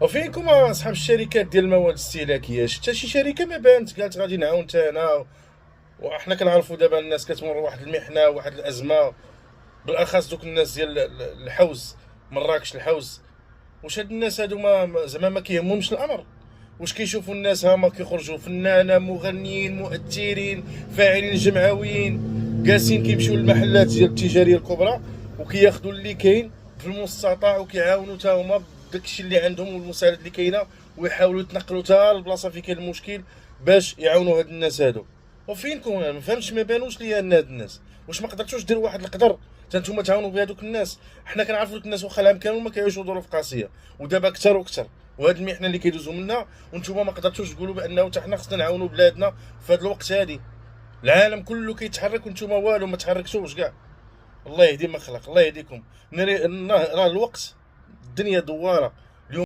وفينكم اصحاب الشركات ديال المواد الاستهلاكيه؟ حتى شي شركه ما بانت قالت غادي نعاون حتى انا. وحنا كنعرفوا دابا الناس كتمر واحد المحنه وواحد الازمه، بالاخص دوك الناس ديال الحوز، مراكش الحوز. واش هاد الناس هادو زعما ما كيهمهمش الامر؟ واش كيشوفوا الناس هما كيخرجوا فنانه، مغنيين، مؤثرين، فاعلين جمعويين، جالسين كيمشيو للمحلات ديال التجاريه الكبرى وكياخذوا اللي كاين في المستطاع وكيعاونوا حتى هما بداكشي اللي عندهم والمساعدات اللي كاينه، ويحاولوا يتنقلوا حتى البلاصه فين كاين المشكل باش يعاونوا هاد الناس هادو. وفينكم؟ انا ما فهمتش، ما بانوش ليا ان هاد الناس واش ما قدرتوش ديروا واحد القدر حتى نتوما تعاونوا بهذوك الناس. حنا كنعرفوا دوك الناس واخا العام كامل ما كيعيشوا ظروف قاسيه، ودابا كثر وكثر، وهاد المحنه اللي كيدوزوا منا، وانتوما ما قدرتوش تقولوا بانه حتى حنا خصنا نعاونوا بلادنا في هاد الوقت هادي. العالم كله كيتحرك وانتوما والو ما تحركتوش كاع. الله يهدي ما خلق، الله يهديكم. راه الوقت، الدنيا دواره،